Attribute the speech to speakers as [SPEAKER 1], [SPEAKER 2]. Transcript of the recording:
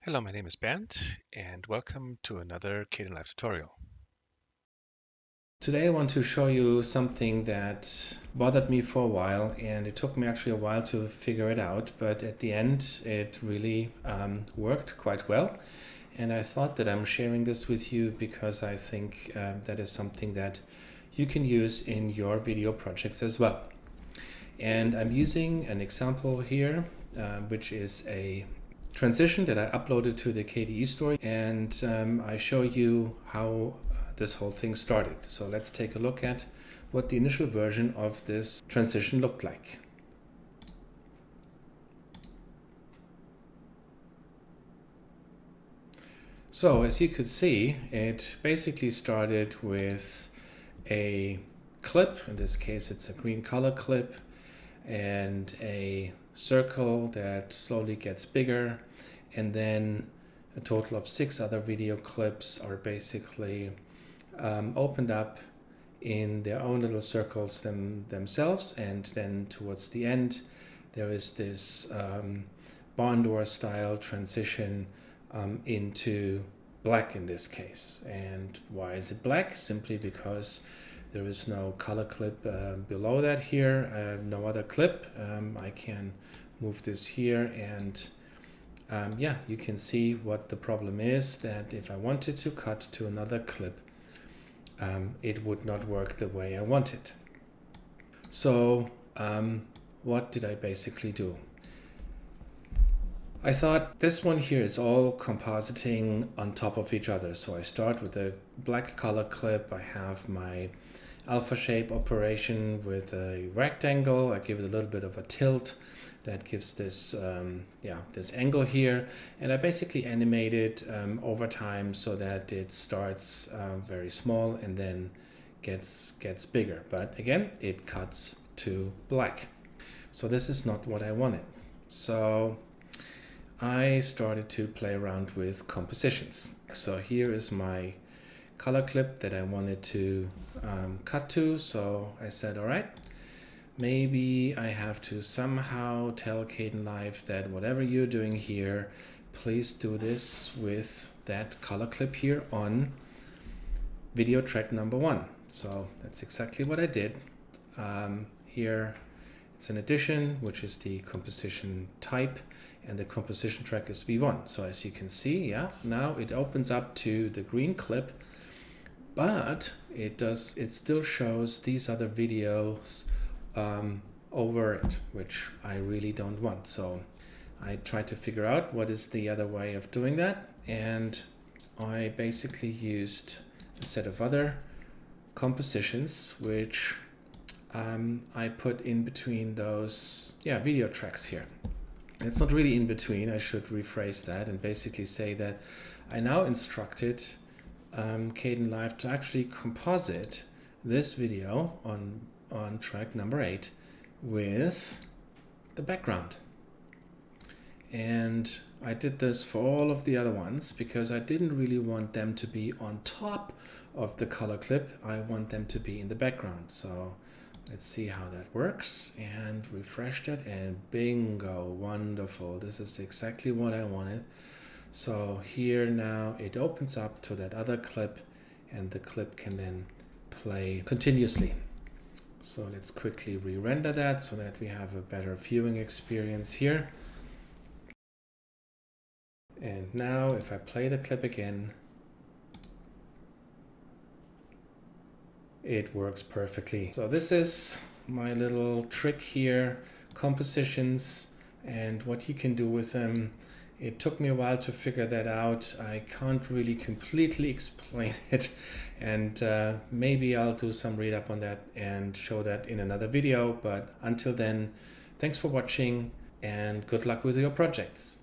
[SPEAKER 1] Hello, my name is Bernd, and welcome to another Kdenlive tutorial.
[SPEAKER 2] Today I want to show you something that bothered me for a while, and it took me actually a while to figure it out, but at the end it really worked quite well. And I thought that I'm sharing this with you because I think that is something that you can use in your video projects as well. And I'm using an example here, which is a transition that I uploaded to the KDE store, and I show you how this whole thing started. So let's take a look at what the initial version of this transition looked like. So as you could see, it basically started with a clip. In this case, it's a green color clip and a circle that slowly gets bigger, and then a total of 6 other video clips are basically opened up in their own little circles themselves, and then towards the end there is this barn door style transition into black in this case. And why is it black? Simply because there is no color clip below that here, no other clip. I can move this here, and yeah, you can see what the problem is, that if I wanted to cut to another clip, it would not work the way I wanted. So what did I basically do? I thought this one here is all compositing on top of each other. So I start with a black color clip. I have my alpha shape operation with a rectangle. I give it a little bit of a tilt that gives this this angle here, and I basically animate it over time so that it starts very small and then gets bigger. But again, it cuts to black. So this is not what I wanted. So I started to play around with compositions. So here is my color clip that I wanted to cut to. So I said, all right, maybe I have to somehow tell Kdenlive that whatever you're doing here, please do this with that color clip here on video track number 1. So that's exactly what I did. Here it's an addition, which is the composition type, and the composition track is V1. So as you can see, yeah, now it opens up to the green clip, but it still shows these other videos over it, which I really don't want. So I tried to figure out what is the other way of doing that, and I basically used a set of other compositions which I put in between those video tracks here. It's not really in between, I should rephrase that and basically say that I now instructed Kdenlive to actually composite this video on track number 8 with the background. And I did this for all of the other ones because I didn't really want them to be on top of the color clip. I want them to be in the background. So let's see how that works, and refresh it, and bingo, wonderful. This is exactly what I wanted. So here now it opens up to that other clip, and the clip can then play continuously. So let's quickly re-render that so that we have a better viewing experience here. And now if I play the clip again, it works perfectly. So this is my little trick here, compositions, and what you can do with them. It took me a while to figure that out. I can't really completely explain it, and maybe I'll do some read up on that and show that in another video. But until then, thanks for watching and good luck with your projects.